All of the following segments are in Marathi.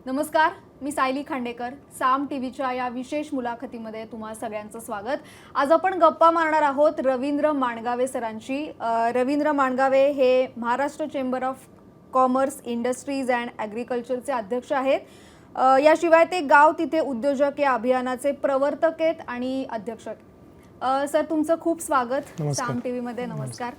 नमस्कार, मी सायली खांडेकर. साम टीव्हीच्या या विशेष मुलाखतीमध्ये तुम्हा सगळ्यांचं स्वागत. आज आपण गप्पा मारणार आहोत रवींद्र माणगावे सरांची. रवींद्र माणगावे हे Maharashtra chamber of commerce, industries and ॲग्रिकल्चरचे अध्यक्ष आहेत. याशिवाय ते गाव तिथे उद्योजक या अभियानाचे प्रवर्तक आहेत आणि अध्यक्ष आहेत. सर, तुमचं खूप स्वागत साम टीव्हीमध्ये. नमस्कार.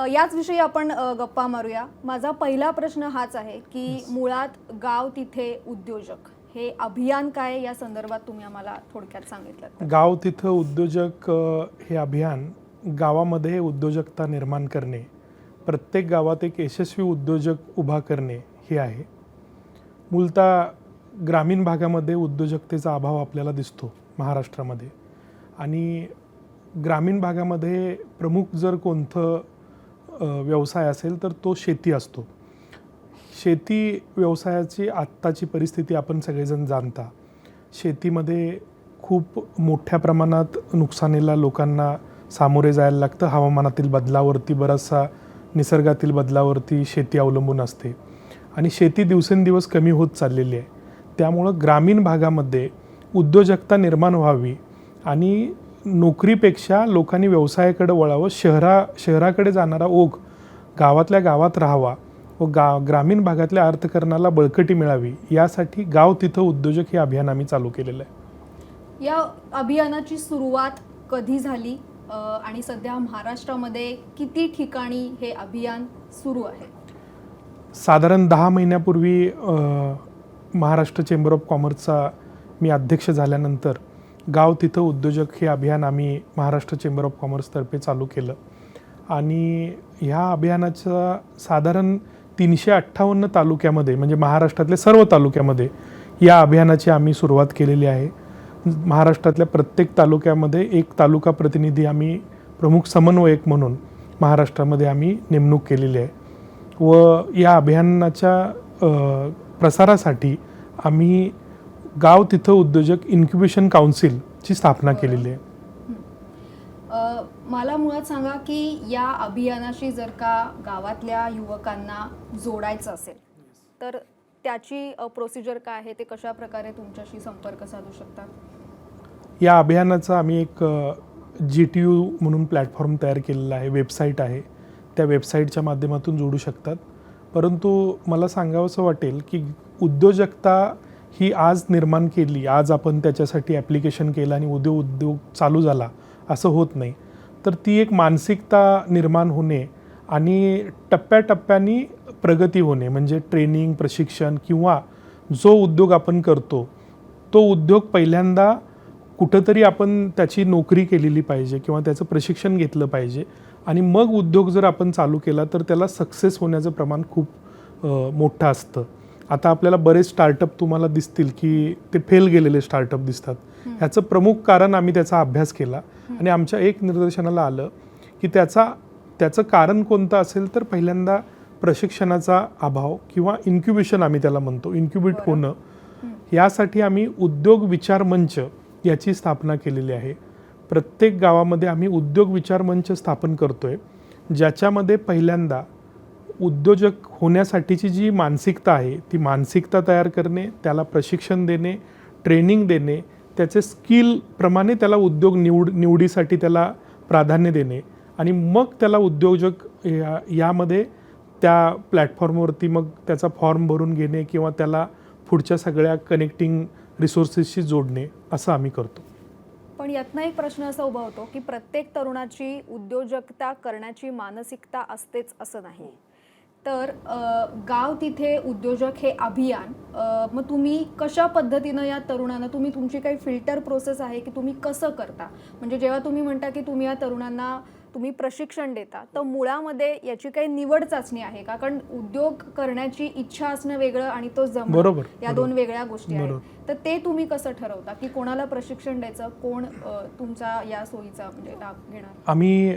याच विषयी आपण गप्पा मारूया. माझा पहिला प्रश्न हाच आहे की मुळात गाव तिथे उद्योजक हे अभियान काय, या संदर्भात तुम्ही आम्हाला थोडक्यात सांगितलं. गाव तिथं उद्योजक हे अभियान गावामध्ये उद्योजकता निर्माण करणे, प्रत्येक गावात एक यशस्वी उद्योजक उभा करणे हे आहे. मूलतः ग्रामीण भागामध्ये उद्योजकतेचा अभाव आपल्याला दिसतो महाराष्ट्रामध्ये, आणि ग्रामीण भागामध्ये प्रमुख जर कोणतं व्यवसाय असेल तर तो शेती असतो. शेती व्यवसायाची आत्ताची परिस्थिती आपण सगळेजण जाणता. शेतीमध्ये खूप मोठ्या प्रमाणात नुकसानीला लोकांना सामोरे जायला लागतं. हवामानातील बदलावरती, बराचसा निसर्गातील बदलावरती शेती अवलंबून असते आणि शेती दिवसेंदिवस कमी होत चाललेली आहे. त्यामुळं ग्रामीण भागामध्ये उद्योजकता निर्माण व्हावी आणि नोकरीपेक्षा लोकांनी व्यवसायाकडे वळावं, शहराकडे जाणारा ओघ गावातल्या गावात राहावा व ग्रामीण भागातल्या अर्थकारणाला बळकटी मिळावी, यासाठी गाव तिथं उद्योजक हे अभियान आम्ही चालू केलेलं आहे. या अभियानाची सुरुवात कधी झाली आणि सध्या महाराष्ट्रामध्ये किती ठिकाणी हे अभियान सुरू आहे? साधारण 10 महिन्यापूर्वी महाराष्ट्र चेंबर ऑफ कॉमर्सचा मी अध्यक्ष झाल्यानंतर गाव तिथं उद्योजक हे अभियान आम्ही महाराष्ट्र चेंबर ऑफ कॉमर्सतर्फे चालू केलं आणि ह्या अभियानाचा साधारण 358 तालुक्यामध्ये, म्हणजे महाराष्ट्रातल्या सर्व तालुक्यामध्ये या अभियानाची आम्ही सुरुवात केलेली आहे. महाराष्ट्रातल्या प्रत्येक तालुक्यामध्ये एक तालुका प्रतिनिधी आम्ही प्रमुख समन्वयक म्हणून महाराष्ट्रामध्ये आम्ही नेमणूक केलेली आहे व या अभियानाच्या प्रसारासाठी आम्ही गाव तिथं उद्योजक इन्क्युबेशन काउन्सिलची स्थापना केलेली आहे. मला मुळात सांगा की या अभियानाशी जर का गावातल्या युवकांना जोडायचं असेल तर त्याची प्रोसिजर काय आहे, ते कशा प्रकारे तुमच्याशी संपर्क साधू शकतात? या अभियानाचा आम्ही एक GTU म्हणून प्लॅटफॉर्म तयार केलेला आहे, वेबसाईट आहे. त्या वेबसाईटच्या माध्यमातून जोडू शकतात. परंतु मला सांगावंसं वाटेल की उद्योजकता ही आज निर्माण केली, आज आपण त्याच्यासाठी ॲप्लिकेशन केलं आणि उद्योग चालू झाला असं होत नाही. तर ती एक मानसिकता निर्माण होणे आणि टप्प्याटप्प्याने प्रगती होणे, म्हणजे ट्रेनिंग, प्रशिक्षण किंवा जो उद्योग आपण करतो तो उद्योग पहिल्यांदा कुठंतरी आपण त्याची नोकरी केलेली पाहिजे किंवा त्याचं प्रशिक्षण घेतलं पाहिजे आणि मग उद्योग जर आपण चालू केला तर त्याला सक्सेस होण्याचं प्रमाण खूप मोठं असतं. आता आपल्याला बरेच स्टार्टअप तुम्हाला दिसतील की ते फेल गेलेले स्टार्टअप दिसतात. ह्याचं प्रमुख कारण आम्ही त्याचा अभ्यास केला आणि आमच्या एक निदर्शनाला आलं की त्याचं कारण कोणतं असेल तर पहिल्यांदा प्रशिक्षणाचा अभाव किंवा इन्क्युबेशन आम्ही त्याला म्हणतो, इन्क्युबेट होणं. यासाठी आम्ही उद्योग विचार मंच याची स्थापना केलेली आहे. प्रत्येक गावामध्ये आम्ही उद्योग विचार मंच स्थापन करतोय, ज्याच्यामध्ये पहिल्यांदा उद्योजक होण्यासाठीची जी मानसिकता आहे ती मानसिकता तयार करणे, त्याला प्रशिक्षण देणे, ट्रेनिंग देणे, त्याचे स्किलप्रमाणे त्याला उद्योग निवडीसाठी त्याला प्राधान्य देणे आणि मग त्याला उद्योजक यामध्ये त्या प्लॅटफॉर्मवरती मग त्याचा फॉर्म भरून घेणे किंवा त्याला पुढच्या सगळ्या कनेक्टिंग रिसोर्सेसशी जोडणे, असं आम्ही करतो. पण यातनं एक प्रश्न असा उभा होतो की प्रत्येक तरुणाची उद्योजकता करण्याची मानसिकता असतेच असं नाही. तर गाव तिथे उद्योजक हे अभियान मग तुम्ही कशा पद्धतीनं या तरुणांना, तुमची काही फिल्टर प्रोसेस आहे की तुम्ही कसं करता? म्हणजे जेव्हा तुम्ही म्हणता की तुम्ही या तरुणांना तुम्ही प्रशिक्षण देता, तर मुळामध्ये याची काही निवड चाचणी आहे का? कारण उद्योग करण्याची इच्छा असणं वेगळं आणि तो जमणं या दोन वेगळ्या गोष्टी आहेत. तर ते तुम्ही कसं ठरवता की कोणाला प्रशिक्षण द्यायचं, कोण तुमचा या सोयीचा म्हणजे लाभ घेणार? आम्ही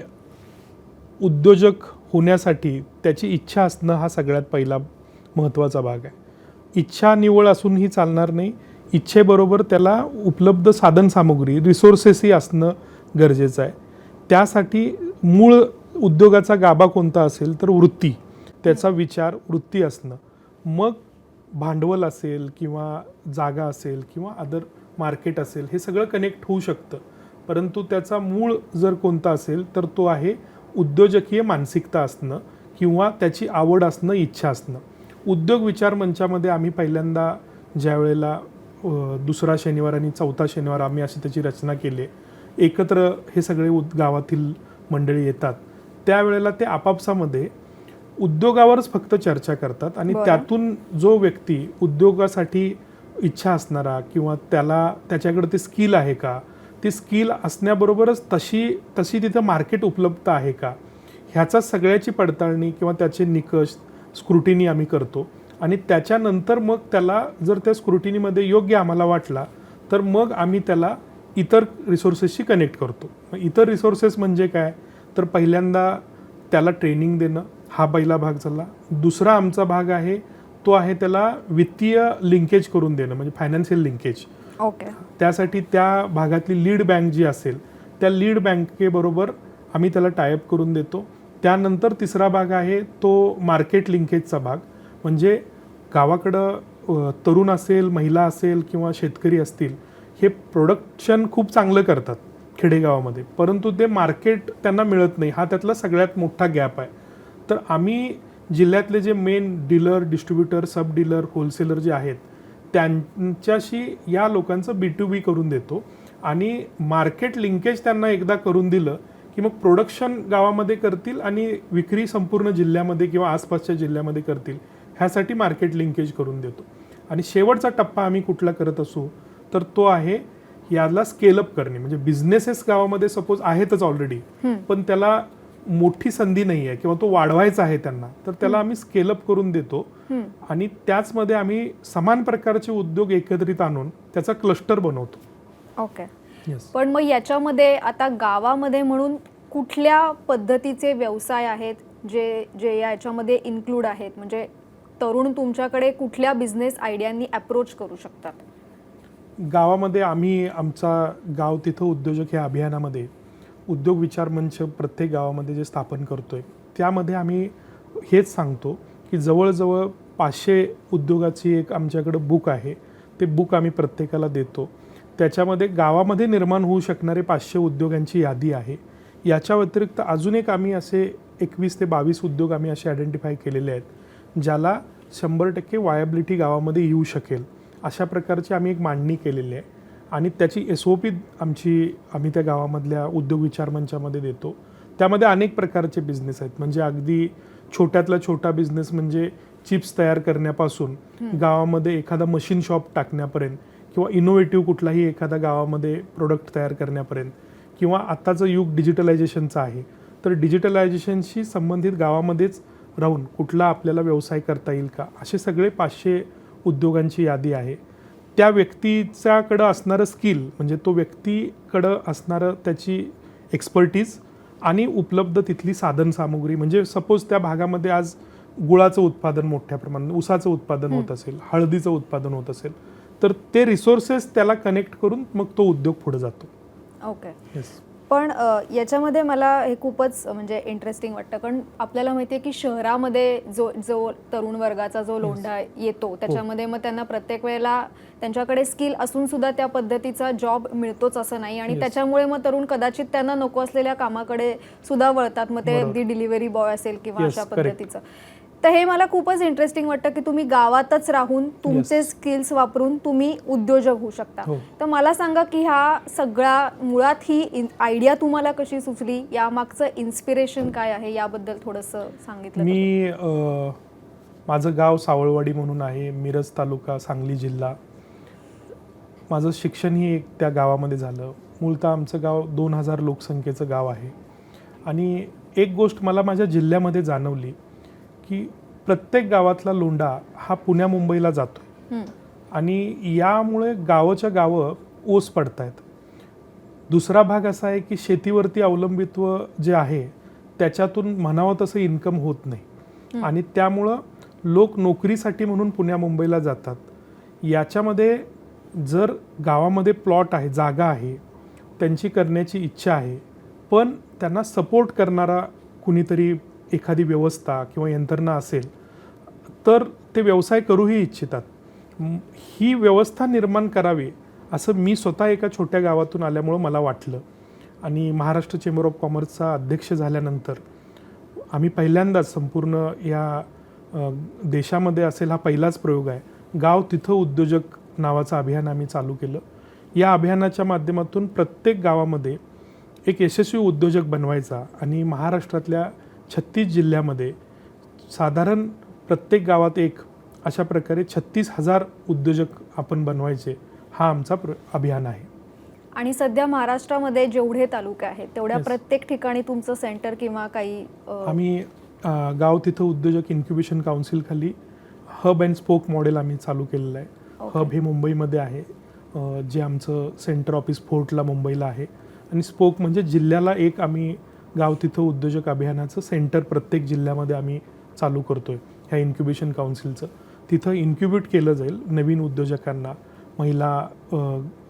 उद्योजक होण्यासाठी त्याची इच्छा असणं हा सगळ्यात पहिला महत्त्वाचा भाग आहे. इच्छा निवड असूनही चालणार नाही, इच्छेबरोबर त्याला उपलब्ध साधनसामुग्री, रिसोर्सेसही असणं गरजेचं आहे. त्यासाठी मूळ उद्योगाचा गाभा कोणता असेल तर वृत्ती, त्याचा विचार, वृत्ती असणं. मग भांडवल असेल किंवा जागा असेल किंवा अदर मार्केट असेल, हे सगळं कनेक्ट होऊ शकतं. परंतु त्याचा मूळ जर कोणता असेल तर तो आहे उद्योजकीय मानसिकता असणं किंवा त्याची आवड असणं, इच्छा असणं. उद्योग विचार मंचामध्ये आम्ही पहिल्यांदा ज्या वेळेला दुसरा शनिवार आणि चौथा शनिवार आम्ही अशी त्याची रचना केली, एकत्र हे सगळे गावातील मंडळी येतात, त्यावेळेला ते आपापसामध्ये उद्योगावरच फक्त चर्चा करतात आणि त्यातून जो व्यक्ती उद्योगासाठी इच्छा असणारा किंवा त्याच्याकडे ते स्किल आहे का, ती स्किल असण्याबरोबरच तशी तिथं मार्केट उपलब्ध आहे का, ह्याचा सगळ्याची पडताळणी किंवा त्याचे निकष स्क्रुटिनी आम्ही करतो. आणि त्याच्यानंतर मग त्याला जर त्या स्क्रुटिनीमध्ये योग्य आम्हाला वाटला तर मग आम्ही त्याला इतर रिसोर्सेसशी कनेक्ट करतो. इतर रिसोर्सेस म्हणजे काय, तर पहिल्यांदा त्याला ट्रेनिंग देणं हा पहिला भाग झाला. दुसरा आमचा भाग आहे तो आहे त्याला वित्तीय लिंकेज करून देणं, म्हणजे फायनान्शियल लिंकेज. ओके. त्यासाठी त्या भागातली लीड बँक जी असेल त्या लीड बँकेबरोबर आम्ही त्याला टायअप करून देतो. त्यानंतर तिसरा भाग आहे तो मार्केट लिंकेजचा भाग, म्हणजे गावाकडं तरुण असेल, महिला असेल किंवा शेतकरी असतील, हे प्रोडक्शन खूप चांगलं करतात खेडेगावामध्ये, परंतु ते मार्केट त्यांना मिळत नाही. हा त्यातला सगळ्यात मोठा गॅप आहे. तर आम्ही जिल्ह्यातले जे मेन डीलर, डिस्ट्रीब्युटर, सब डीलर, होलसेलर जे आहेत त्यांच्याशी या लोकांचं B2B करून देतो आणि मार्केट लिंकेज त्यांना एकदा करून दिलं की मग प्रोडक्शन गावामध्ये करतील आणि विक्री संपूर्ण जिल्ह्यामध्ये किंवा आसपासच्या जिल्ह्यामध्ये करतील, ह्यासाठी मार्केट लिंकेज करून देतो. आणि शेवटचा टप्पा आम्ही कुठला करत असू तर तो आहे याला स्केलअप करणे. म्हणजे बिझनेसेस गावामध्ये सपोज आहेतच ऑलरेडी, पण त्याला मोठी संधी नाही आहे किंवा तो वाढवायचा आहे त्यांना, तर त्याला आम्ही स्केलअप करून देतो. आणि त्याचमध्ये आम्ही समान प्रकारचे उद्योग एकत्रित आणून त्याचा क्लस्टर बनवतो. ओके. पण मग याच्यामध्ये आता गावामध्ये म्हणून कुठल्या पद्धतीचे व्यवसाय आहेत जे याच्यामध्ये इन्क्लूड आहेत, म्हणजे तरुण तुमच्याकडे कुठल्या बिझनेस आयडियांनी अप्रोच करू शकतात? गावामध्ये आम्ही आमचा गाव तिथं उद्योजक या अभियानामध्ये उद्योग विचार मंच प्रत्येक गावामध्ये जे स्थापन करतोय त्यामध्ये आम्ही हेच सांगतो की जवळजवळ 500 उद्योगाची एक आमच्याकडे बुक आहे. ते बुक आम्ही प्रत्येकाला देतो. त्याच्यामध्ये गावामध्ये निर्माण होऊ शकणारे 500 उद्योगांची यादी आहे. याच्या व्यतिरिक्त अजून एक आम्ही असे 21 ते 22 उद्योग आम्ही असे आयडेंटिफाय केलेले आहेत ज्याला 100% वायबिलिटी गावामध्ये येऊ शकेल, अशा प्रकारची आम्ही एक मांडणी केलेली आहे. आणि त्याची SOP आम्ही त्या गावामधल्या उद्योग विचार मंचामध्ये देतो. त्यामध्ये अनेक प्रकारचे बिझनेस आहेत, म्हणजे अगदी छोट्यातला छोटा बिझनेस म्हणजे चिप्स तयार करण्यापासून गावामध्ये एखादा मशीन शॉप टाकण्यापर्यंत किंवा इनोव्हेटिव्ह कुठलाही एखादा गावामध्ये प्रोडक्ट तयार करण्यापर्यंत, किंवा आत्ताचं युग डिजिटलायझेशनचं आहे तर डिजिटलायझेशनशी संबंधित गावामध्येच राहून कुठला आपल्याला व्यवसाय करता येईल का, असे सगळे 500 उद्योगांची यादी आहे. त्या व्यक्तीच्याकडं असणारं स्किल, म्हणजे तो व्यक्तीकडं असणारं त्याची एक्सपर्टीज आणि उपलब्ध तिथली साधनसामुग्री, म्हणजे सपोज त्या भागामध्ये आज गुळाचं उत्पादन मोठ्या प्रमाणात, ऊसाचं उत्पादन होत असेल, हळदीचं उत्पादन होत असेल, तर ते रिसोर्सेस त्याला कनेक्ट करून मग तो उद्योग पुढे जातो. ओके. पण याच्यामध्ये मला हे खूपच म्हणजे इंटरेस्टिंग वाटतं, कारण आपल्याला माहिती आहे की शहरामध्ये जो तरुण वर्गाचा जो लोंढा येतो त्याच्यामध्ये मग त्यांना प्रत्येक वेळेला त्यांच्याकडे स्किल असून सुद्धा त्या पद्धतीचा जॉब मिळतोच असं नाही, आणि त्याच्यामुळे मग तरुण कदाचित त्यांना नको असलेल्या कामाकडे सुद्धा वळतात. मग ते अगदी डिलिव्हरी बॉय असेल किंवा अशा पद्धतीचं. तर हे मला खूपच इंटरेस्टिंग वाटतं की तुम्ही गावातच राहून तुमचे स्किल्स वापरून तुम्ही उद्योजक होऊ शकता. तर मला सांगा की ह्या सगळ्या मुळात ही आयडिया तुम्हाला कशी सुचली, यामागचं इन्स्पिरेशन काय आहे, याबद्दल थोडंसं सांगितलं? मी माझं गाव सावळवाडी म्हणून आहे, मिरज तालुका, सांगली जिल्हा. माझं शिक्षणही त्या गावामध्ये झालं. मूळतः आमचं गाव 2000 लोकसंख्येचं गाव आहे. आणि एक गोष्ट मला माझ्या जिल्ह्यामध्ये जाणवली की प्रत्येक गावातला लोंढा हा पुण्या मुंबईला जातोय आणि यामुळे गावाच्या गावं ओस पडत आहेत. दुसरा भाग असा आहे की शेतीवरती अवलंबित्व जे आहे त्याच्यातून म्हणावं तसं इन्कम होत नाही आणि त्यामुळं लोक नोकरीसाठी म्हणून पुण्या मुंबईला जातात. याच्यामध्ये जर गावामध्ये प्लॉट आहे, जागा आहे, त्यांची करण्याची इच्छा आहे, पण त्यांना सपोर्ट करणारा कुणीतरी एखादी व्यवस्था किंवा यंत्रणा असेल तर ते व्यवसाय करूही इच्छितात. ही व्यवस्था निर्माण करावी असं मी स्वतः एका छोट्या गावातून आल्यामुळं मला वाटलं. आणि महाराष्ट्र चेंबर ऑफ कॉमर्सचा अध्यक्ष झाल्यानंतर आम्ही पहिल्यांदाच संपूर्ण या देशामध्ये असेल हा पहिलाच प्रयोग आहे, गाव तिथं उद्योजक नावाचं अभियान आम्ही चालू केलं. या अभियानाच्या माध्यमातून प्रत्येक गावामध्ये एक यशस्वी उद्योजक बनवायचा आणि महाराष्ट्रातल्या 36 जिल्ह्यामध्ये साधारण प्रत्येक गावात एक अशा प्रकारे 36,000 उद्योजक आपण बनवायचे, हा आमचा अभियान आहे. आणि सध्या महाराष्ट्रामध्ये जेवढे तालुके आहेत तेवढ्या Yes. प्रत्येक ठिकाणी तुमचं सेंटर किंवा काही आम्ही गाव तिथं उद्योजक इन्क्युबेशन काउन्सिल खाली हब अँड स्पोक मॉडेल आम्ही चालू केलेलं आहे. Okay. हब हे मुंबईमध्ये आहे, जे आमचं सेंटर ऑफिस फोर्टला मुंबईला आहे, आणि स्पोक म्हणजे जिल्ह्याला एक आम्ही गाव तिथं उद्योजक अभियानाचं सेंटर प्रत्येक जिल्ह्यामध्ये आम्ही चालू करतोय ह्या इन्क्युबेशन काउन्सिलचं. तिथं इन्क्युबेट केलं जाईल नवीन उद्योजकांना, महिला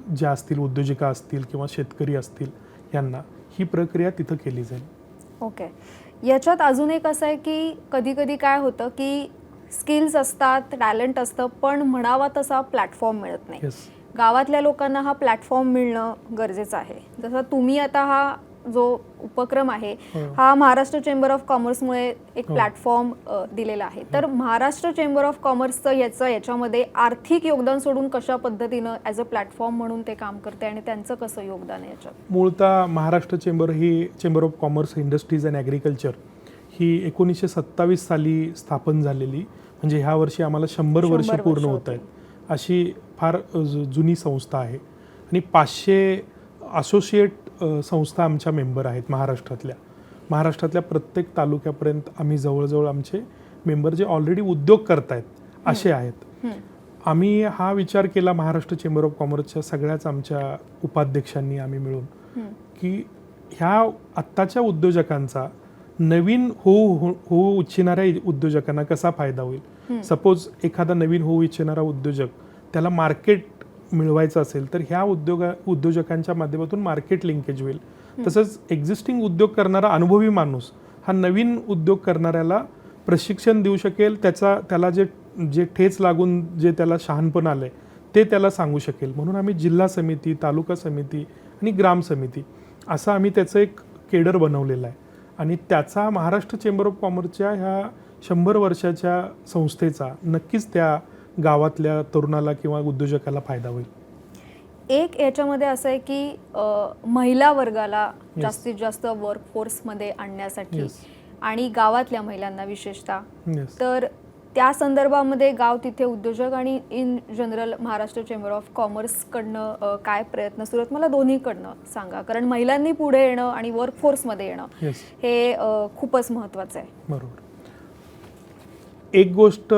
ज्या असतील, उद्योजिका असतील किंवा शेतकरी असतील, यांना ही प्रक्रिया तिथं केली जाईल. ओके. याच्यात अजून एक असं आहे की कधी कधी काय होतं की स्किल्स असतात, टॅलेंट असतं, पण म्हणावा तसा प्लॅटफॉर्म मिळत नाही. येस. गावातल्या लोकांना हा प्लॅटफॉर्म मिळणं गरजेचं आहे. जसं तुम्ही आता हा जो उपक्रम आहे हा महाराष्ट्र चेंबर ऑफ कॉमर्समुळे एक प्लॅटफॉर्म दिलेला आहे. तर महाराष्ट्र चेंबर ऑफ कॉमर्सचं याच्यामध्ये आर्थिक योगदान सोडून कशा पद्धतीनं ॲज अ प्लॅटफॉर्म म्हणून ते काम करते आणि त्यांचं कसं योगदान आहे याच्यात? मूळतः महाराष्ट्र चेंबर ही chamber of commerce industries and agriculture ही 1927 साली स्थापन झालेली, म्हणजे ह्या वर्षी आम्हाला 100 वर्ष पूर्ण होत आहेत, अशी फार जुनी संस्था आहे. आणि 500 असोसिएट संस्था आमच्या मेंबर आहेत महाराष्ट्रातल्या प्रत्येक तालुक्यापर्यंत आम्ही जवळजवळ आमचे मेंबर जे ऑलरेडी उद्योग करतायत असे आहेत. आम्ही हा विचार केला महाराष्ट्र चेंबर ऑफ कॉमर्सच्या सगळ्याच आमच्या उपाध्यक्षांनी आम्ही मिळून की ह्या आत्ताच्या उद्योजकांचा नवीन होऊ इच्छिणाऱ्या उद्योजकांना कसा फायदा होईल. सपोज एखादा नवीन होऊ इच्छिणारा उद्योजक त्याला मार्केट मिळवायचं असेल तर ह्या उद्योजकांच्या माध्यमातून मार्केट लिंकेज होईल. तसंच एक्झिस्टिंग उद्योग करणारा अनुभवी माणूस हा नवीन उद्योग करणाऱ्याला प्रशिक्षण देऊ शकेल, त्याला जे ठेच लागून जे त्याला शहाणपण आलंय ते त्याला सांगू शकेल. म्हणून आम्ही जिल्हा समिती, तालुका समिती आणि ग्राम समिती असं आम्ही त्याचं एक केडर बनवलेलं आहे. आणि त्याचा महाराष्ट्र चेंबर ऑफ कॉमर्सच्या ह्या 100 वर्षाच्या संस्थेचा नक्कीच त्या गावातल्या तरुणाला किंवा उद्योजकाला फायदा होईल. एक याच्यामध्ये असं आहे की महिला वर्गाला जास्तीत जास्त वर्कफोर्समध्ये आणण्यासाठी आणि गावातल्या महिलांना विशेषतः, तर त्या संदर्भामध्ये गाव तिथे उद्योजक आणि in general Maharashtra chamber of कॉमर्सकडनं काय प्रयत्न सुरू आहेत मला दोन्हीकडनं सांगा. कारण महिलांनी पुढे येणं आणि वर्कफोर्समध्ये येणं हे खूपच महत्त्वाचं आहे. बरोबर. एक गोष्ट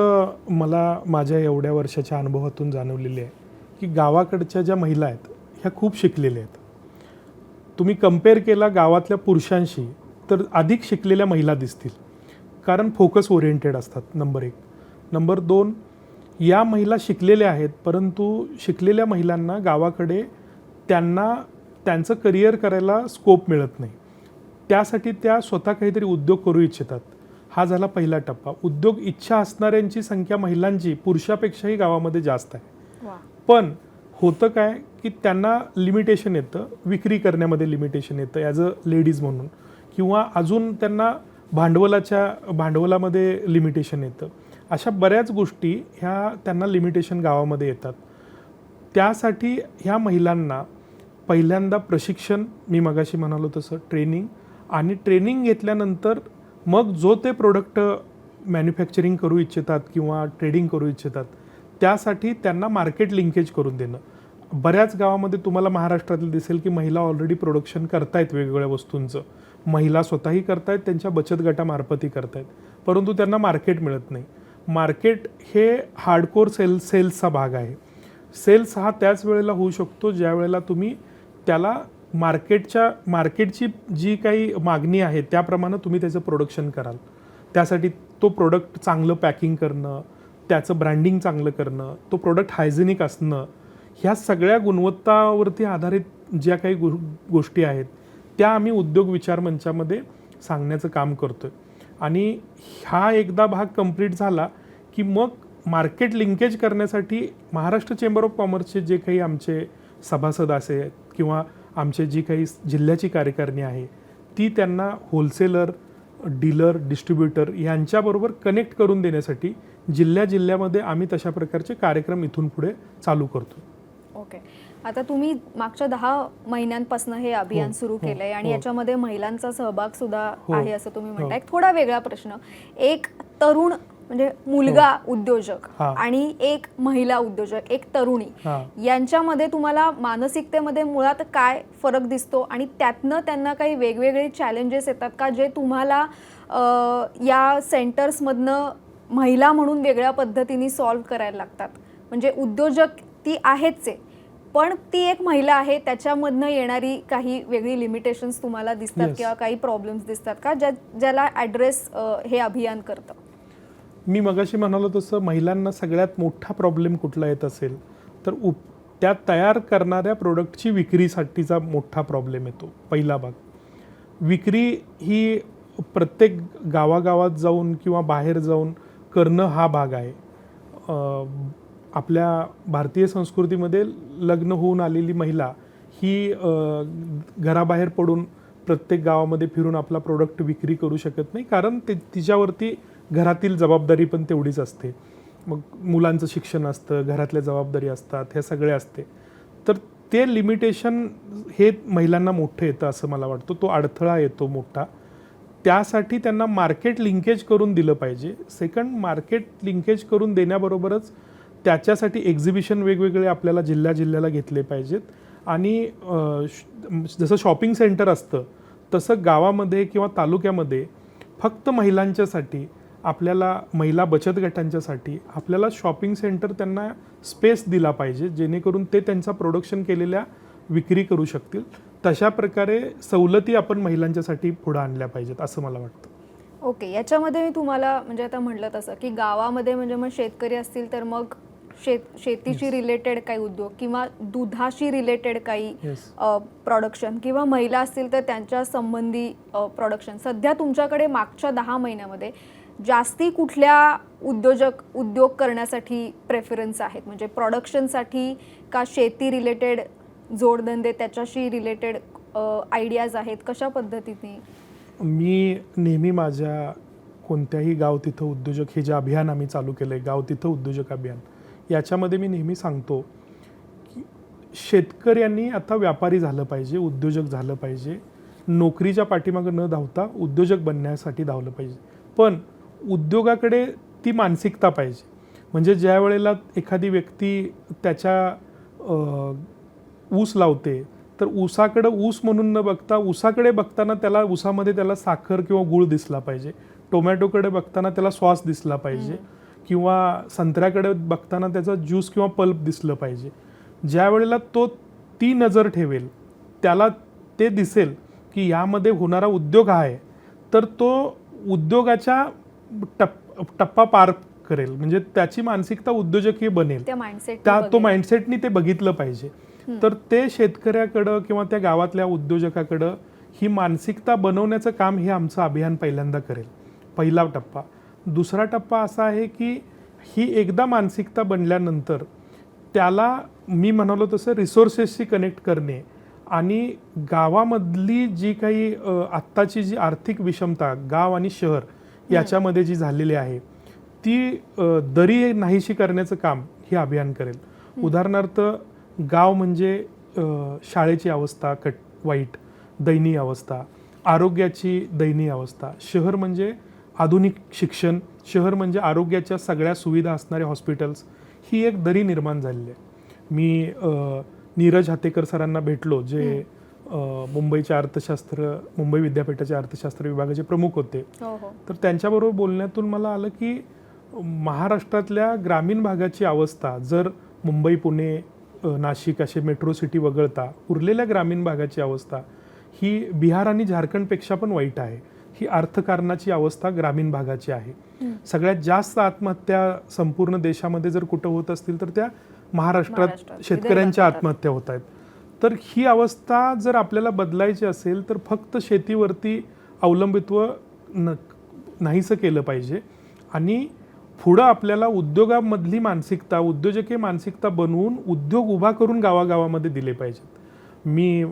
मला माझ्या एवढ्या वर्षाच्या अनुभवातून जाणवलेली आहे की गावाकडच्या ज्या महिला आहेत ह्या खूप शिकलेल्या आहेत. तुम्ही कम्पेअर केला गावातल्या पुरुषांशी तर अधिक शिकलेल्या महिला दिसतील, कारण फोकस ओरिएंटेड असतात. नंबर 1. नंबर 2, या महिला शिकलेल्या आहेत, परंतु शिकलेल्या महिलांना गावाकडे त्यांचं करिअर करायला स्कोप मिळत नाही. त्यासाठी त्या स्वतः काहीतरी उद्योग करू इच्छितात. हा झाला पहिला टप्पा. उद्योग इच्छा असणाऱ्यांची संख्या महिलांची पुरुषापेक्षाही गावामध्ये जास्त आहे. पण होतं काय की त्यांना लिमिटेशन येतं, विक्री करण्यामध्ये लिमिटेशन येतं ॲज अ लेडीज म्हणून, किंवा अजून त्यांना भांडवलामध्ये लिमिटेशन येतं. अशा बऱ्याच गोष्टी ह्या त्यांना लिमिटेशन गावामध्ये येतात. त्यासाठी ह्या महिलांना पहिल्यांदा प्रशिक्षण, मी मगाशी म्हणालो तसं ट्रेनिंग घेतल्यानंतर मग जो ते प्रोडक्ट मॅन्युफॅक्चरिंग करू इच्छितात किंवा ट्रेडिंग करू इच्छितात त्यासाठी त्यांना मार्केट लिंकेज करून देणं. बऱ्याच गावामध्ये तुम्हाला महाराष्ट्रातील दिसेल की महिला ऑलरेडी प्रोडक्शन करतायत वेगवेगळ्या वस्तूंचं, महिला स्वतःही करतायत, त्यांच्या बचत गटामार्फतही करतायत, परंतु त्यांना मार्केट मिळत नाही. मार्केट हे हार्डकोर सेल्सचा भाग आहे. सेल्स हा त्याच वेळेला होऊ शकतो ज्या वेळेला तुम्ही त्याला मार्केटची जी काही मागणी आहे त्याप्रमाणे तुम्ही त्याचं प्रोडक्शन कराल. त्यासाठी तो प्रोडक्ट चांगलं पॅकिंग करणं, त्याचं ब्रँडिंग चांगलं करणं, तो प्रोडक्ट हायजेनिक असणं, ह्या सगळ्या गुणवत्तावरती आधारित ज्या काही गोष्टी आहेत त्या आम्ही उद्योग विचार मंचामध्ये सांगण्याचं काम करतोय. आणि हा एकदा भाग कंप्लीट झाला की मग मार्केट लिंकेज करण्यासाठी महाराष्ट्र चेंबर ऑफ कॉमर्सचे जे काही आमचे सभासद असेल किंवा आमचे जी काही जिल्ह्याची कार्यकारिणी आहे ती त्यांना होलसेलर, डीलर, डिस्ट्रीब्युटर यांच्याबरोबर कनेक्ट करून देण्यासाठी जिल्ह्यामध्ये आम्ही तशा प्रकारचे कार्यक्रम इथून पुढे चालू करतो. ओके. आता तुम्ही मागच्या 10 महिन्यांपासून हे अभियान सुरू केलंय आणि याच्यामध्ये महिलांचा सहभाग सुद्धा आहे असं तुम्ही म्हणताय. थोडा वेगळा प्रश्न, एक तरुण म्हणजे मुलगा उद्योजक आणि एक महिला उद्योजक, एक तरुणी, यांच्यामध्ये तुम्हाला मानसिकतेमध्ये मुळात काय फरक दिसतो आणि त्यातनं त्यांना काही वेगवेगळे चॅलेंजेस येतात का जे तुम्हाला या सेंटर्समधनं महिला म्हणून वेगळ्या पद्धतीने सॉल्व्ह करायला लागतात? म्हणजे उद्योजक ती आहेच आहे, पण ती एक महिला आहे, त्याच्यामधनं येणारी काही वेगळी लिमिटेशन्स तुम्हाला दिसतात किंवा काही प्रॉब्लेम्स दिसतात का ज्याला ॲड्रेस हे अभियान करतं? मी मगाशी म्हणालो तसं महिलांना सगळ्यात मोठा प्रॉब्लेम कुठला येत असेल तर त्या तयार करणाऱ्या प्रोडक्टची विक्रीसाठीचा मोठा प्रॉब्लेम येतो. पहिला भाग, विक्री ही प्रत्येक गावागावात जाऊन किंवा बाहेर जाऊन करणं हा भाग आहे. आपल्या भारतीय संस्कृतीमध्ये लग्न होऊन आलेली महिला ही घराबाहेर पडून प्रत्येक गावामध्ये फिरून आपला प्रोडक्ट विक्री करू शकत नाही, कारण तिच्यावरती घरातील जबाबदारी पण तेवढीच असते. मग मुलांचं शिक्षण असतं, घरातल्या जबाबदारी असतात, हे सगळे असते. तर ते लिमिटेशन हे महिलांना मोठं येतं असं मला वाटतं. तो अडथळा येतो मोठा. त्यासाठी त्यांना मार्केट लिंकेज करून दिलं पाहिजे. सेकंड, मार्केट लिंकेज करून देण्याबरोबरच त्याच्यासाठी एक्झिबिशन वेगवेगळे आपल्याला जिल्ह्याला घेतले पाहिजेत. आणि जसं शॉपिंग सेंटर असतं तसं गावामध्ये किंवा तालुक्यामध्ये फक्त महिलांच्यासाठी आपल्याला, महिला बचत गटांच्यासाठी आपल्याला शॉपिंग सेंटर त्यांना स्पेस दिला पाहिजे, जेणेकरून ते त्यांचा प्रोडक्शन केलेल्या विक्री करू शकतील. तशा प्रकारे सवलती आपण महिलांच्यासाठी पुढे आणल्या पाहिजेत असं मला वाटतं. ओके. याच्यामध्ये मी तुम्हाला म्हणजे आता म्हटलं तसं की गावामध्ये म्हणजे मग शेतकरी असतील तर मग शेतीशी रिलेटेड काही उद्योग किंवा दुधाशी रिलेटेड काही प्रोडक्शन, किंवा महिला असतील तर त्यांच्या संबंधी प्रोडक्शन. सध्या तुमच्याकडे मागच्या 10 महिन्यामध्ये जास्ती कुठल्या उद्योग करण्यासाठी प्रेफरन्स आहेत? म्हणजे प्रोडक्शनसाठी का शेती रिलेटेड जोडधंदे त्याच्याशी रिलेटेड आयडियाज आहेत? कशा पद्धतीने? मी नेहमी माझ्या कोणत्याही गाव तिथं उद्योजक हे जे अभियान आम्ही चालू केलं आहे, गाव तिथं उद्योजक अभियान, याच्यामध्ये मी नेहमी सांगतो की शेतकऱ्यांनी आता व्यापारी झालं पाहिजे, उद्योजक झालं पाहिजे. नोकरीच्या पाठीमागं न धावता उद्योजक बनण्यासाठी धावलं पाहिजे. पण उद्योगाकडे ती मानसिकता पाहिजे. म्हणजे ज्या वेळेला एखादी व्यक्ती त्याच्या ऊस लावते तर ऊसाकडं ऊस म्हणून न बघता ऊसाकडे बघताना त्याला ऊसामध्ये त्याला साखर किंवा गूळ दिसला पाहिजे. टोमॅटोकडे बघताना त्याला सॉस दिसला पाहिजे किंवा संत्र्याकडे बघताना त्याचा ज्यूस किंवा पल्प दिसलं पाहिजे. ज्या वेळेला तो ती नजर ठेवेल, त्याला ते दिसेल की यामध्ये होणारा उद्योग आहे, तर तो उद्योगाच्या टप्पा पार करेल. म्हणजे त्याची मानसिकता उद्योजक ही बनेल. तो माइंडसेटनी ते बघितलं पाहिजे. तर ते शेतकऱ्याकडं किंवा त्या गावातल्या उद्योजकाकडं ही मानसिकता बनवण्याचं काम हे आमचं अभियान पहिल्यांदा करेल. पहिला टप्पा. दुसरा टप्पा असा आहे की ही एकदा मानसिकता बनल्यानंतर त्याला मी म्हणालो तसं रिसोर्सेसशी कनेक्ट करणे आणि गावामधली जी काही आत्ताची जी आर्थिक विषमता गाव आणि शहर याच्यामध्ये जी झालेली आहे ती दरी नाहीशी करण्याचं काम हे अभियान करेल. उदाहरणार्थ, गाव म्हणजे शाळेची अवस्था वाईट, दयनीय अवस्था, आरोग्याची दयनीय अवस्था. शहर म्हणजे आधुनिक शिक्षण, शहर म्हणजे आरोग्याच्या सगळ्या सुविधा असणारे हॉस्पिटल्स. ही एक दरी निर्माण झालेली आहे. मी नीरज हातेकर सरांना भेटलो, जे मुंबई विद्यापीठाचे अर्थशास्त्र विभागाचे प्रमुख होते. तर त्यांच्याबरोबर बोलण्यातून मला आलं की महाराष्ट्रातल्या ग्रामीण भागाची अवस्था, जर मुंबई, पुणे, नाशिक असे मेट्रो सिटी वगळता उरलेल्या ग्रामीण भागाची अवस्था ही बिहार आणि झारखंडपेक्षा पण वाईट आहे. ही अर्थकारणाची अवस्था ग्रामीण भागाची आहे. सगळ्यात जास्त आत्महत्या संपूर्ण देशामध्ये जर कुठं होत असतील तर त्या महाराष्ट्रात शेतकऱ्यांच्या आत्महत्या होत आहेत. तर ही अवस्था जर आपल्याला बदलायची असेल तर फक्त शेतीवरती अवलंबित्व नाहीसं केलं पाहिजे आणि पुढं आपल्याला उद्योगामधली मानसिकता, उद्योजकीय मानसिकता बनवून उद्योग उभा करून गावागावामध्ये दिले पाहिजेत. मी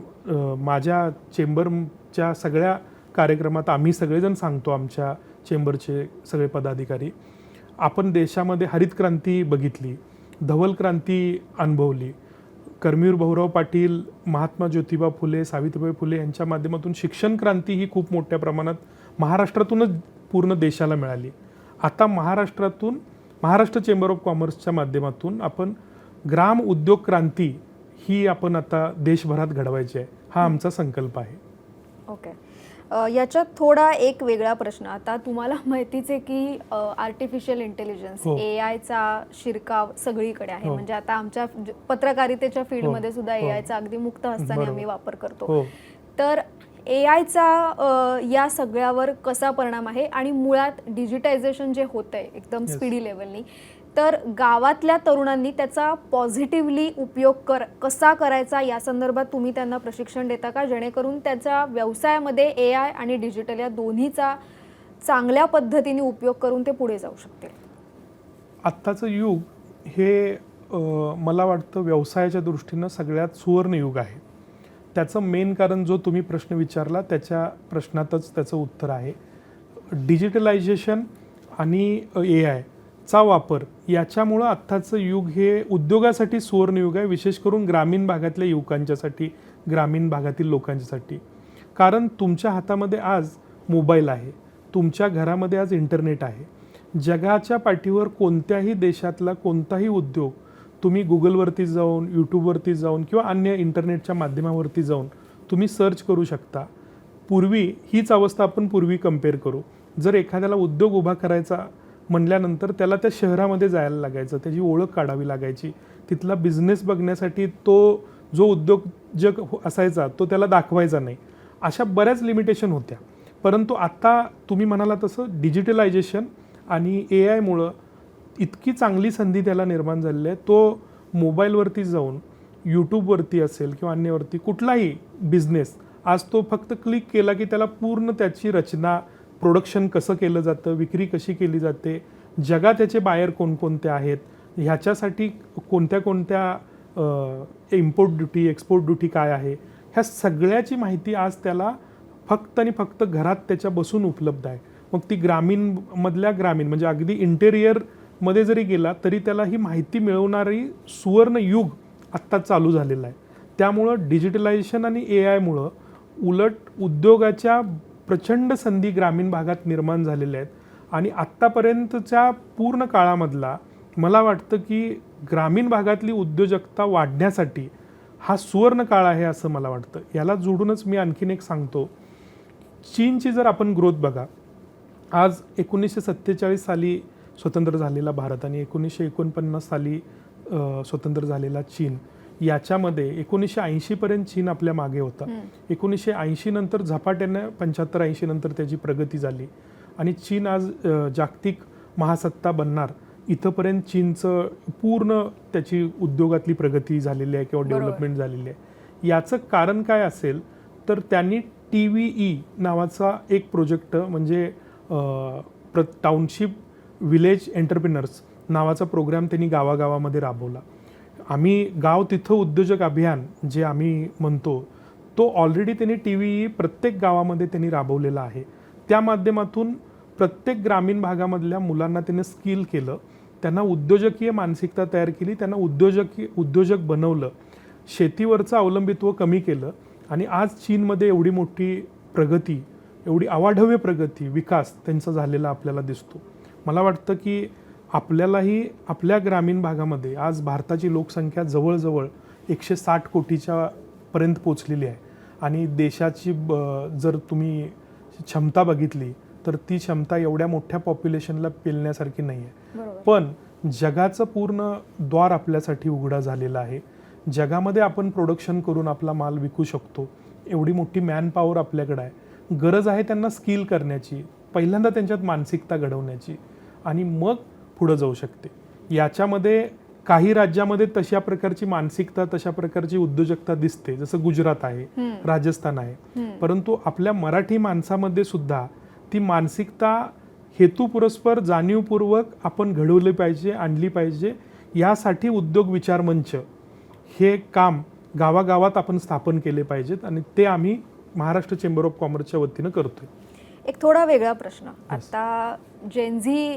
माझ्या चेंबरच्या सगळ्या कार्यक्रमात आम्ही सगळेजण सांगतो, आमच्या चेंबरचे सगळे पदाधिकारी, आपण देशामध्ये हरित क्रांती बघितली, धवल क्रांती अनुभवली, कर्मवीर भाऊराव पाटील, महात्मा ज्योतिबा फुले, सावित्रीबाई फुले यांच्या माध्यमातून शिक्षण क्रांती ही खूप मोठ्या प्रमाणात महाराष्ट्रातूनच पूर्ण देशाला मिळाली. आता महाराष्ट्र चेंबर ऑफ कॉमर्सच्या माध्यमातून आपण ग्राम उद्योग क्रांती ही आपण आता देशभरात घडवायची आहे, हा आमचा संकल्प आहे. ओके. याच्यात थोडा एक वेगळा प्रश्न. आता तुम्हाला माहितीच आहे की आर्टिफिशियल इंटेलिजन्स, एआयचा शिरकाव सगळीकडे आहे. म्हणजे आता आमच्या पत्रकारितेच्या फील्डमध्ये सुद्धा एआयचा अगदी मुक्त हस्ताने आम्ही वापर करतो. तर एआयचा या सगळ्यावर कसा परिणाम आहे आणि मुळात डिजिटायझेशन जे होतंय एकदम स्पीडी लेवलनी, तर गावातल्या तरुणांनी त्याचा पॉझिटिव्हली उपयोग कसा करायचा या संदर्भात तुम्ही त्यांना प्रशिक्षण देता का, जेणेकरून त्याच्या व्यवसायामध्ये एआय आणि डिजिटल या दोन्हीचा चांगल्या पद्धतीने उपयोग करून ते पुढे जाऊ शकतील? आत्ताचं युग हे मला वाटतं व्यवसायाच्या दृष्टीनं सगळ्यात सुवर्ण युग आहे. त्याचं मेन कारण जो तुम्ही प्रश्न विचारला त्याच्या प्रश्नातच त्याचं उत्तर आहे. डिजिटलायझेशन आणि एआय चा वापर याच्यामुळं आत्ताचं युग हे उद्योगासाठी सुवर्ण युग आहे, विशेष करून ग्रामीण भागातल्या युवकांच्यासाठी, ग्रामीण भागातील लोकांच्यासाठी. कारण तुमच्या हातामध्ये आज मोबाईल आहे, तुमच्या घरामध्ये आज इंटरनेट आहे. जगाच्या पाठीवर कोणत्याही देशातला कोणताही उद्योग तुम्ही गुगलवरती जाऊन, यूट्यूबवरती जाऊन किंवा अन्य इंटरनेटच्या माध्यमावरती जाऊन तुम्ही सर्च करू शकता. पूर्वी हीच अवस्था आपण पूर्वी कंपेअर करू, जर एखाद्याला उद्योग उभा करायचा म्हणल्यानंतर त्याला त्या शहरामध्ये जायला लागायचं, त्याची ओळख काढावी लागायची, तिथला बिझनेस बघण्यासाठी तो जो उद्योजक असायचा तो त्याला दाखवायचा नाही. अशा बऱ्याच लिमिटेशन होत्या. परंतु आता तुम्ही म्हणाला तसं डिजिटलायझेशन आणि एआयमुळं इतकी चांगली संधी त्याला निर्माण झालेली आहे. तो मोबाईलवरती जाऊन यूट्यूबवरती असेल किंवा अन्यवरती कुठलाही बिझनेस आज तो फक्त क्लिक केला की त्याला पूर्ण त्याची रचना, प्रोडक्शन कसं केलं जातं, विक्री कशी केली जाते, जगात त्याचे बायर कोणकोणते आहेत, ह्याच्यासाठी कोणत्या कोणत्या इम्पोर्ट ड्युटी, एक्सपोर्ट ड्युटी काय आहे, ह्या सगळ्याची माहिती आज त्याला फक्त आणि फक्त घरात त्याच्या बसून उपलब्ध आहे. मग ती ग्रामीणमधल्या ग्रामीण म्हणजे अगदी इंटेरियरमध्ये जरी गेला तरी त्याला ही माहिती मिळवणारी सुवर्ण युग आत्ता चालू झालेलं आहे. त्यामुळं डिजिटलायझेशन आणि एआयमुळं उलट उद्योगाच्या प्रचंड संधी ग्रामीण भागात निर्माण झालेल्या आहेत. आणि आत्तापर्यंतच्या पूर्ण काळामधला मला वाटतं की ग्रामीण भागातली उद्योजकता वाढण्यासाठी हा सुवर्ण काळ आहे असं मला वाटतं. याला जोडूनच मी आणखीन एक सांगतो, चीनची जर आपण ग्रोथ बघा, आज 1947 साली स्वतंत्र झालेला भारत आणि 1949 साली स्वतंत्र झालेला चीन, याच्यामध्ये 1980पर्यंत चीन आपल्या मागे होता. 1980 नंतर झपाट्यानं 75-80 नंतर त्याची प्रगती झाली आणि चीन आज जागतिक महासत्ता बनणार इथंपर्यंत चीनचं पूर्ण त्याची उद्योगातली प्रगती झालेली आहे किंवा डेव्हलपमेंट झालेली आहे. याचं कारण काय असेल तर त्यांनी TVE नावाचा एक प्रोजेक्ट म्हणजे टाउनशिप विलेज एंटरप्रिनर्स नावाचा प्रोग्राम त्यांनी गावागावामध्ये राबवला. आम्ही गाव तिथं उद्योजक अभियान जे आम्ही म्हणतो तो ऑलरेडी त्यांनी TVE प्रत्येक गावामध्ये त्यांनी राबवलेला आहे. त्या माध्यमातून प्रत्येक ग्रामीण भागामधल्या मुलांना त्यांनी स्किल केलं, त्यांना उद्योजकीय मानसिकता तयार केली, त्यांना उद्योजक बनवलं, शेतीवरचं अवलंबित्व कमी केलं आणि आज चीनमध्ये एवढी मोठी प्रगती, एवढी अवाढव्य प्रगती, विकास त्यांचा झालेला आपल्याला दिसतो. मला वाटतं की आपल्यालाही आपल्या ग्रामीण भागामध्ये आज भारताची लोकसंख्या जवळजवळ 160 कोटीच्या पर्यंत पोचलेली आहे आणि देशाची जर तुम्ही क्षमता बघितली तर ती क्षमता एवढ्या मोठ्या पॉप्युलेशनला पेलण्यासारखी नाही आहे. पण जगाचं पूर्ण द्वार आपल्यासाठी उघडा झालेलं आहे. जगामध्ये आपण प्रोडक्शन करून आपला माल विकू शकतो, एवढी मोठी मॅन पॉवर आपल्याकडे आहे. गरज आहे त्यांना स्किल करण्याची, पहिल्यांदा त्यांच्यात मानसिकता घडवण्याची आणि मग पुढं जाऊ शकते. याच्यामध्ये काही राज्यामध्ये तशा प्रकारची मानसिकता, तशा प्रकारची उद्योजकता दिसते, जसं गुजरात आहे, राजस्थान आहे. परंतु आपल्या मराठी माणसामध्ये सुद्धा ती मानसिकता हेतुपुरस्पर जाणीवपूर्वक आपण घडवले पाहिजे, आणली पाहिजे. यासाठी उद्योग विचार मंच हे काम गावागावात आपण स्थापन केले पाहिजेत आणि ते आम्ही महाराष्ट्र चेंबर ऑफ कॉमर्सच्या वतीनं करतोय. एक थोडा वेगळा प्रश्न. आता जेनझी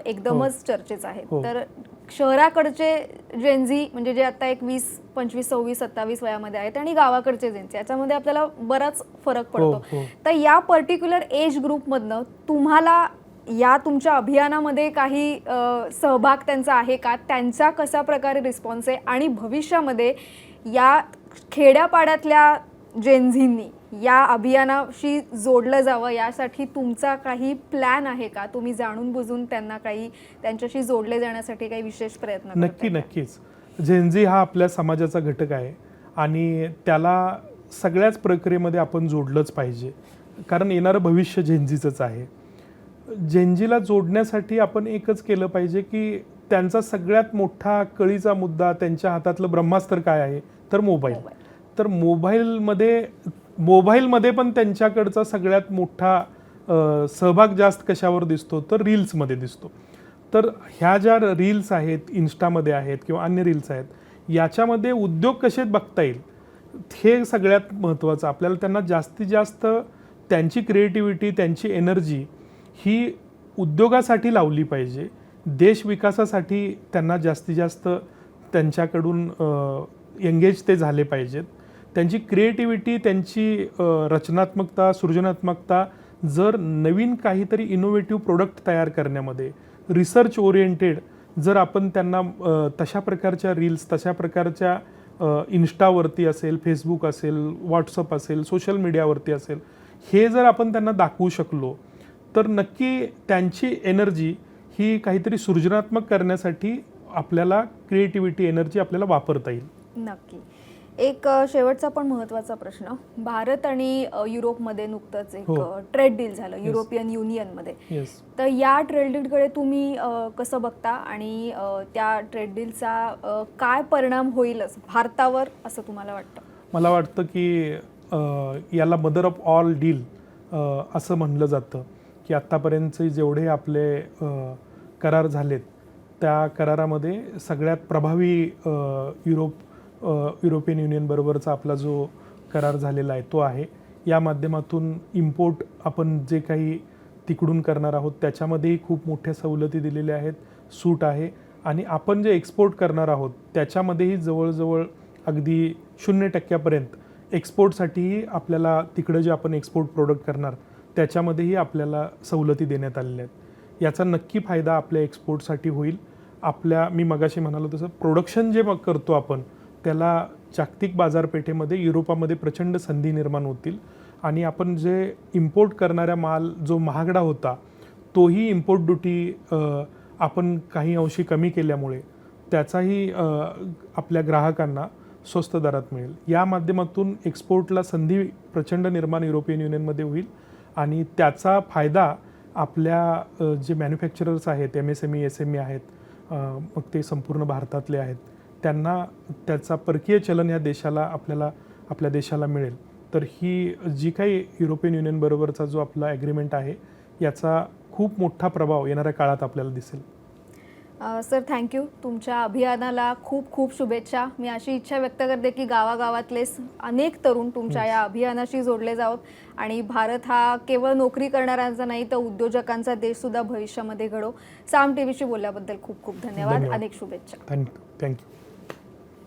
एकदमच चर्चेत आहेत, हो. तर शहराकडचे जेनझी म्हणजे जे आता एक 20, 25, 26, 27 वयामध्ये आहेत आणि गावाकडचे जेनझी, याच्यामध्ये आपल्याला बराच फरक पडतो. हो. तर या पर्टिक्युलर एज ग्रुपमधनं तुम्हाला या तुमच्या अभियानामध्ये काही सहभाग त्यांचा आहे का? त्यांचा कशा प्रकारे रिस्पॉन्स आहे आणि भविष्यामध्ये या खेड्यापाड्यातल्या जेनझींनी या अभियानाशी जोडलं जावं यासाठी तुमचा काही प्लॅन आहे का? तुम्ही जाणून बुजून त्यांना काही त्यांच्याशी जोडले जाण्यासाठी काही विशेष प्रयत्न करताय का? नक्कीच. जेनझी हा आपल्या समाजाचा घटक आहे आणि त्याला सगळ्याच प्रक्रियेमध्ये आपण जोडलंच पाहिजे, कारण येणारं भविष्य जेनझीचंच आहे. जेनझीला जोडण्यासाठी आपण एकच केलं पाहिजे की त्यांचा सगळ्यात मोठा कळीचा मुद्दा, त्यांच्या हातातलं ब्रह्मास्त्र काय आहे, तर मोबाईल. तर मोबाईलमध्ये पण त्यांच्याकडचा सगळ्यात मोठा सहभाग जास्त कशावर दिसतो, तर रील्समध्ये दिसतो. तर ह्या ज्या रील्स आहेत, इन्स्टामध्ये आहेत किंवा अन्य रील्स आहेत, याच्यामध्ये उद्योग कसे बघता येईल हे सगळ्यात महत्त्वाचं. आपल्याला त्यांना जास्तीत जास्त त्यांची क्रिएटिव्हिटी, त्यांची एनर्जी ही उद्योगासाठी लावली पाहिजे. देश विकासासाठी त्यांना जास्तीत जास्त त्यांच्याकडून एंगेज ते झाले पाहिजेत. त्यांची क्रिएटिव्हिटी, त्यांची रचनात्मकता, सृजनात्मकता जर नवीन काहीतरी इनोव्हेटिव्ह प्रोडक्ट तयार करण्यामध्ये, रिसर्च ओरिएंटेड जर आपण त्यांना तशा प्रकारच्या रील्स, तशा प्रकारच्या इन्स्टावरती असेल, फेसबुक असेल, व्हॉट्सअप असेल, सोशल मीडियावरती असेल, हे जर आपण त्यांना दाखवू शकलो तर नक्की त्यांची एनर्जी ही काहीतरी सृजनात्मक करण्यासाठी आपल्याला क्रिएटिव्हिटी, एनर्जी आपल्याला वापरता येईल. नक्की. एक शेवटचा पण महत्त्वाचा प्रश्न. भारत आणि युरोपमध्ये नुकतंच एक ट्रेड डील झालं, युरोपियन युनियनमध्ये. तर या ट्रेड डीलकडे तुम्ही कसं बघता आणि त्या ट्रेड डीलचा काय परिणाम होईलच भारतावर असं तुम्हाला वाटतं? मला वाटतं की याला मदर ऑफ ऑल डील असं म्हणलं जातं की आत्तापर्यंतचे जेवढे आपले करार झालेत त्या करारामध्ये सगळ्यात प्रभावी युरोपियन युनियनबरोबरचा आपला जो करार झालेला आहे तो आहे. या माध्यमातून इम्पोर्ट आपण जे काही तिकडून करणार आहोत त्याच्यामध्येही खूप मोठ्या सवलती दिलेल्या आहेत, सूट आहे. आणि आपण जे एक्सपोर्ट करणार आहोत त्याच्यामध्येही जवळजवळ अगदी 0% एक्सपोर्टसाठीही आपल्याला तिकडं जे आपण एक्सपोर्ट प्रोडक्ट करणार त्याच्यामध्येही आपल्याला सवलती देण्यात आलेल्या आहेत. याचा नक्की फायदा आपल्या एक्सपोर्टसाठी होईल. मी मगाशी म्हणालो तसं प्रोडक्शन जे करतो आपण त्याला जागतिक बाजारपेठेमध्ये युरोपामध्ये प्रचंड संधी निर्माण होतील आणि आपण जे इम्पोर्ट करणाऱ्या माल जो महागडा होता तोही इम्पोर्ट ड्युटी आपण काही अंशी कमी केल्यामुळे त्याचाही आपल्या ग्राहकांना स्वस्त दरात मिळेल. या माध्यमातून एक्सपोर्टला संधी प्रचंड निर्माण युरोपियन युनियनमध्ये होईल आणि त्याचा फायदा आपल्या जे मॅन्युफॅक्चरर्स आहेत, MSME, SME आहेत, मग ते संपूर्ण भारतातले आहेत, त्यांना त्याचा परकीय चलन या देशाला आपल्या देशाला मिळेल. तर ही जी काही युरोपियन युनियनबरोबरचा जो आपला ॲग्रीमेंट आहे याचा खूप मोठा प्रभाव येणाऱ्या काळात आपल्याला दिसेल. Sir, thank you. तुमच्या अभियानाला खूप खूप शुभेच्छा. मी अशी इच्छा व्यक्त करते की गावागावातले अनेक तरुण तुमच्या या अभियानाशी जोडले जावत आणि भारत हा केवळ नोकरी करणाऱ्यांचा नाही तर उद्योजकांचा देशसुद्धा भविष्यामध्ये घडो. साम टीव्हीशी बोलल्याबद्दल खूप खूप धन्यवाद. अनेक शुभेच्छा. थँक्यू.